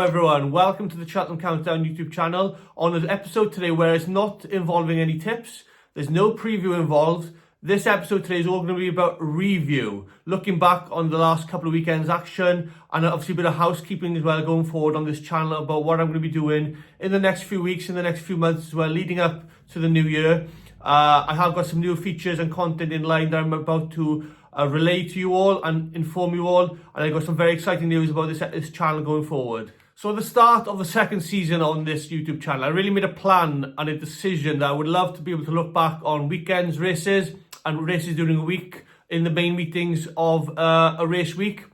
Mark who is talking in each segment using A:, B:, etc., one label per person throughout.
A: everyone, welcome to the Cheltenham Countdown YouTube channel. On an episode today where it's not involving any tips, there's no preview involved. This episode today is all going to be about review, looking back on the last couple of weekends action, and obviously a bit of housekeeping as well going forward on this channel about what I'm going to be doing in the next few weeks, in the next few months as well, leading up to the new year. I have got some new features and content in line that I'm about to relay to you all and inform you all, and I've got some very exciting news about this channel going forward. So at the start of the second season on this YouTube channel, I really made a plan and a decision that I would love to be able to look back on weekends races and races during a week in the main meetings of a race week.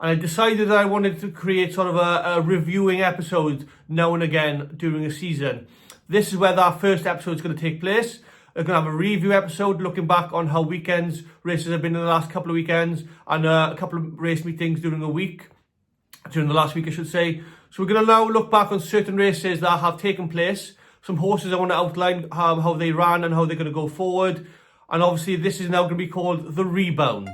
A: And I decided that I wanted to create sort of a reviewing episode now and again during a season. This is where that first episode is going to take place. We're going to have a review episode looking back on how weekends races have been in the last couple of weekends and a couple of race meetings during the last week I should say. So we're going to now look back on certain races that have taken place, some horses I want to outline how they ran and how they're going to go forward, and obviously this is now going to be called the Rebound.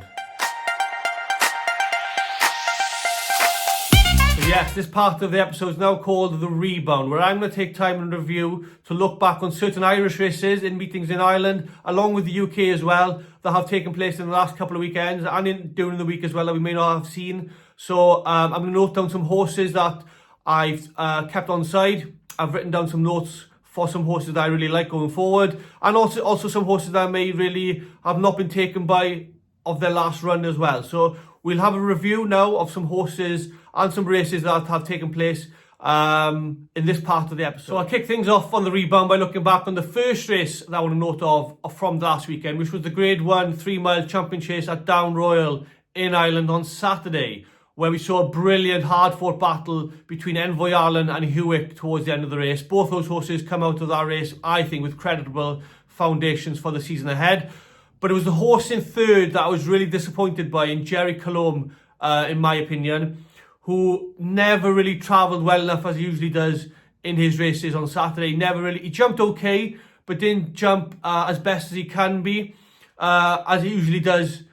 A: Yes, this part of the episode is now called the Rebound, where I'm going to take time and review to look back on certain Irish races in meetings in Ireland, along with the UK as well, that have taken place in the last couple of weekends and during the week as well that we may not have seen. So I'm going to note down some horses that I've kept on side. I've written down some notes for some horses that I really like going forward, and also some horses that may really have not been taken by of their last run as well. So we'll have a review now of some horses and some races that have taken place in this part of the episode. So I'll kick things off on the Rebound by looking back on the first race that I want to note of from last weekend, which was the Grade 1 3-mile champion chase at Down Royal in Ireland on Saturday, where we saw a brilliant hard-fought battle between Envoy Allen and Hewick towards the end of the race. Both those horses come out of that race, I think, with creditable foundations for the season ahead. But it was the horse in third that I was really disappointed by, in Jerry Colombe, in my opinion, who never really travelled well enough as he usually does in his races on Saturday. He jumped okay, but didn't jump as best as he can be, as he usually does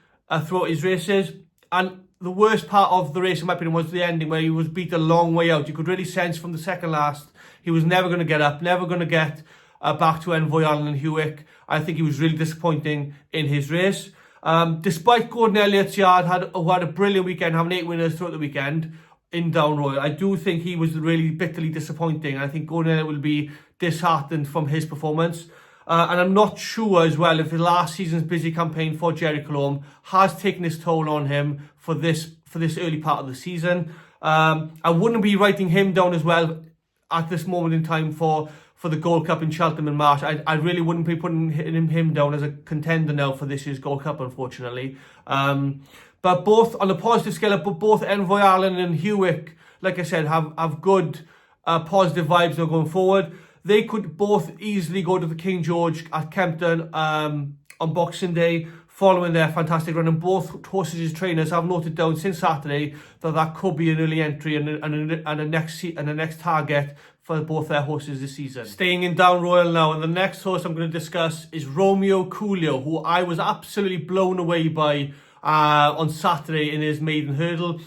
A: throughout his races. And the worst part of the race, in my opinion, was the ending, where he was beat a long way out. You could really sense from the second last he was never going to get up, never going to get back to Envoy Allen and Hewick. I think he was really disappointing in his race. Despite Gordon Elliott's yard who had a brilliant weekend, having 8 winners throughout the weekend in Down Royal, I do think he was really bitterly disappointing. I think Gordon Elliott will be disheartened from his performance. And I'm not sure as well if the last season's busy campaign for Jerry Colombe has taken its toll on him for this early part of the season. I wouldn't be writing him down as well at this moment in time for the Gold Cup in Cheltenham in March. I really wouldn't be putting him down as a contender now for this year's Gold Cup, unfortunately. But both, on a positive scale, but both Envoy Allen and Hewick, like I said, have good positive vibes now going forward. They could both easily go to the King George at Kempton on Boxing Day following their fantastic run. And both horses' trainers have noted down since Saturday that could be an early entry and a next target for both their horses this season. Staying in Down Royal now, and the next horse I'm going to discuss is Romeo Kio, who I was absolutely blown away by on Saturday in his maiden hurdle.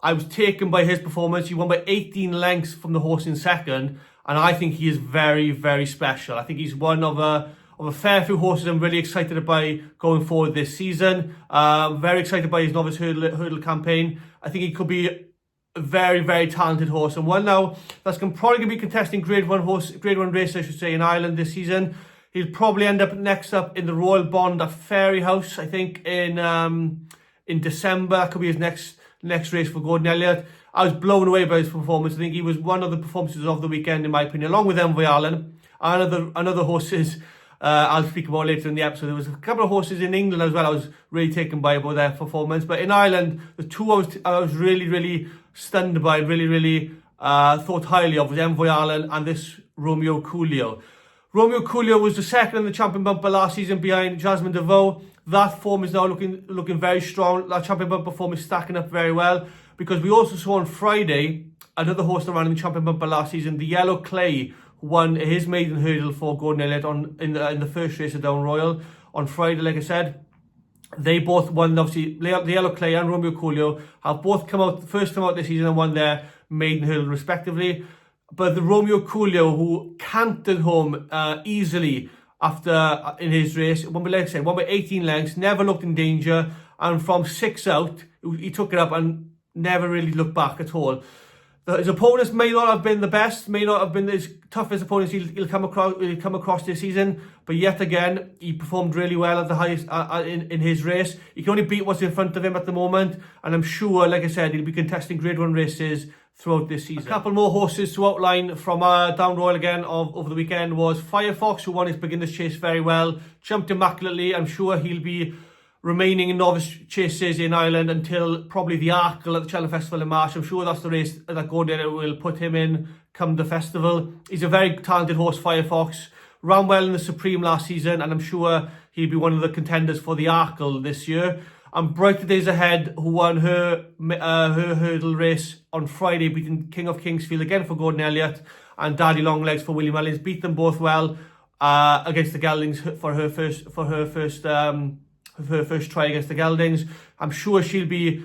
A: I was taken by his performance. He won by 18 lengths from the horse in second, and I think he is very, very special. I think he's one of a fair few horses I'm really excited by going forward this season. Very excited by his novice hurdle campaign. I think he could be a very, very talented horse, and one now that's probably going to be contesting Grade 1 race, I should say, in Ireland this season. He'll probably end up next up in the Royal Bond at Fairyhouse, I think, in December. That could be his next race for Gordon Elliott. I was blown away by his performance. I think he was one of the performances of the weekend, in my opinion, along with Envoy Allen and other horses I'll speak about later in the episode. There was a couple of horses in England as well I was really taken by about their performance. But in Ireland, the two I was really, really stunned by, really thought highly of, was Envoy Allen and this Romeo Kio. Romeo Kio was the second in the champion bumper last season behind Jasmine DeVoe. That form is now looking very strong. That champion bumper form is stacking up very well, because we also saw on Friday another horse that ran in the champion bumper last season, the Yellow Clay, who won his maiden hurdle for Gordon Elliott in the first race of Down Royal on Friday. Like I said, they both won. Obviously, the Yellow Clay and Romeo Kio have both first come out this season and won their maiden hurdle respectively. But the Romeo Kio, who canted home easily after in his race, won by 18 lengths, never looked in danger, and from 6 out, he took it up and never really looked back at all. His opponents may not have been the best, may not have been as tough as opponents he'll come across this season, but yet again, he performed really well at the highest in his race. He can only beat what's in front of him at the moment, and I'm sure, like I said, he'll be contesting Grade 1 races throughout this season. A couple more horses to outline from Down Royal again over the weekend was Firefox, who won his beginner's chase very well, jumped immaculately. I'm sure he'll be remaining in novice chases in Ireland until probably the Arkle at the Cheltenham Festival in March. I'm sure that's the race that Gordon will put him in come the festival. He's a very talented horse, Firefox. Ran well in the Supreme last season, and I'm sure he'll be one of the contenders for the Arkle this year. And Brighter Days Ahead, who won her hurdle race on Friday, beating King of Kingsfield again for Gordon Elliott, and Daddy Longlegs for William Mullins. Beat them both well against the Geldings for her first try against the Geldings. I'm sure she'll be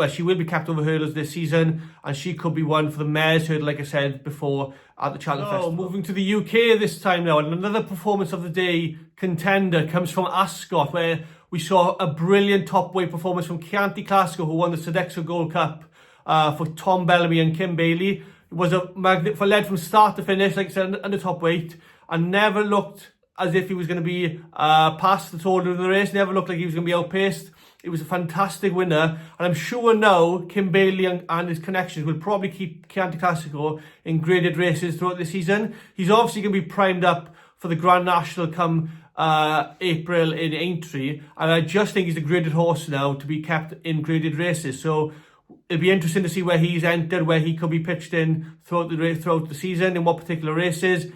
A: she will be kept over hurdles this season, and she could be one for the mares hurdle, like I said before, at the Cheltenham Festival. Moving to the UK this time now, and another performance of the day contender comes from Ascot, where we saw a brilliant top weight performance from Chianti Classico, who won the Sodexo Gold Cup for Tom Bellamy and Kim Bailey. It was a magnificent led from start to finish, like I said, under top weight, and never looked as if he was going to be past the total of the race. Never looked like he was going to be outpaced. It was a fantastic winner, and I'm sure now Kim Bailey and his connections will probably keep Chianti Classico in graded races throughout the season. He's obviously going to be primed up for the Grand National come April in Aintree, and I just think he's a graded horse now to be kept in graded races. So it'll be interesting to see where he's entered, where he could be pitched in throughout the season, in what particular races.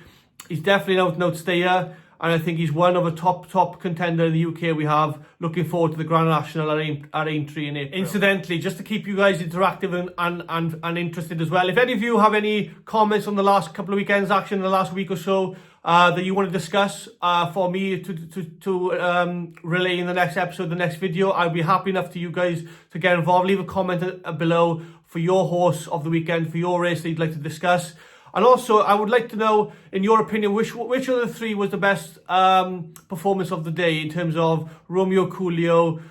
A: He's definitely an out-and-out-stayer, and I think he's one of a top contender in the UK we have. Looking forward to the Grand National at Aintree in April. Incidentally, just to keep you guys interactive and interested as well, if any of you have any comments on the last couple of weekends' action in the last week or so that you want to discuss for me to relay in the next episode, the next video, I'd be happy enough to you guys to get involved. Leave a comment below for your horse of the weekend, for your race that you'd like to discuss. And also, I would like to know, in your opinion, which of the three was the best performance of the day in terms of Romeo Kio,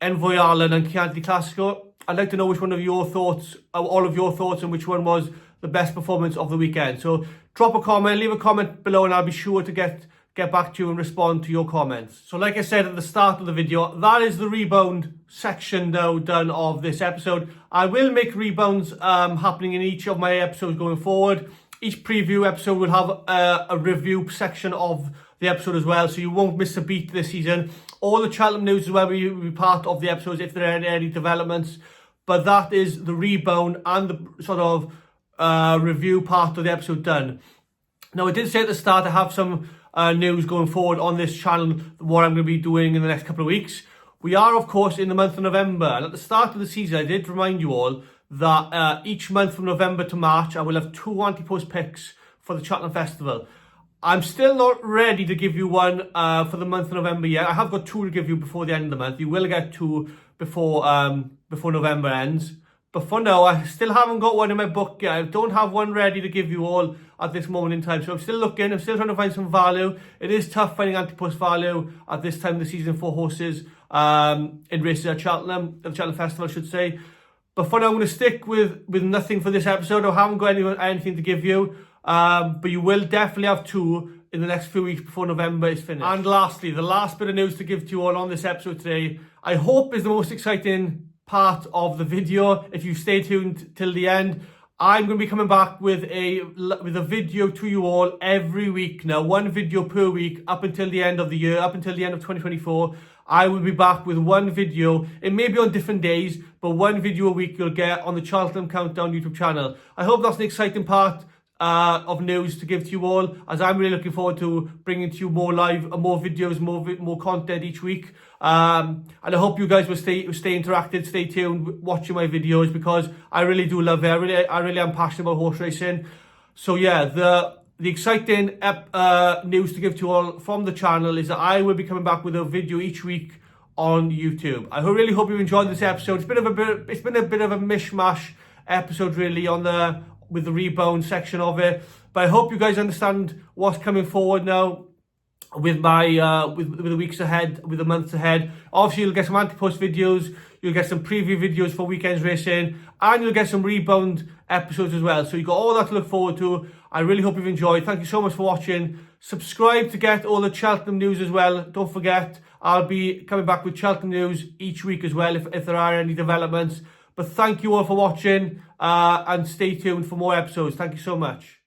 A: Envoy Allen and Chianti Classico. I'd like to know which one of your thoughts, all of your thoughts, and which one was the best performance of the weekend. So drop a comment, leave a comment below, and I'll be sure to get back to you and respond to your comments. So like I said at the start of the video, that is the rebound section now done of this episode. I will make rebounds happening in each of my episodes going forward. Each preview episode will have a review section of the episode as well, so you won't miss a beat this season. All the Cheltenham news as well will be part of the episodes if there are any developments. But that is the rebound and the sort of review part of the episode done. Now, I did say at the start I have some news going forward on this channel, what I'm going to be doing in the next couple of weeks. We are, of course, in the month of November, and at the start of the season I did remind you all that each month from November to March I will have 2 Antepost picks for the Cheltenham Festival. I'm still not ready to give you one for the month of November yet. I have got 2 to give you before the end of the month. You will get 2 before November ends. But for now, I still haven't got one in my book yet. I don't have one ready to give you all at this moment in time. So I'm still looking. I'm still trying to find some value. It is tough finding Antepost value at this time of the season for horses in races at Cheltenham, at the Cheltenham Festival, I should say. But for now, I'm going to stick with nothing for this episode. I haven't got anything to give you. But you will definitely have 2 in the next few weeks before November is finished. And lastly, the last bit of news to give to you all on this episode today, I hope is the most exciting part of the video. If you stay tuned till the end, I'm going to be coming back with a video to you all every week now. 1 video per week up until the end of the year, up until the end of 2024. I will be back with 1 video. It may be on different days, but 1 video a week you'll get on the Cheltenham Countdown YouTube channel. I hope that's an exciting part of news to give to you all, as I'm really looking forward to bringing to you more videos, more content each week. And I hope you guys will stay interacted, stay tuned, watching my videos, because I really do love it. I really am passionate about horse racing. So yeah, the exciting news to give to you all from the channel is that I will be coming back with a video each week on YouTube. I really hope you enjoyed this episode. It's been a bit of a mishmash episode really with the Rebound section of it. But I hope you guys understand what's coming forward now with my with the weeks ahead, with the months ahead. Obviously, you'll get some Antepost videos, you'll get some preview videos for weekends racing, and you'll get some Rebound episodes as well. So you've got all that to look forward to. I really hope you've enjoyed. Thank you so much for watching. Subscribe to get all the Cheltenham news as well. Don't forget, I'll be coming back with Cheltenham news each week as well if there are any developments. But thank you all for watching, and stay tuned for more episodes. Thank you so much.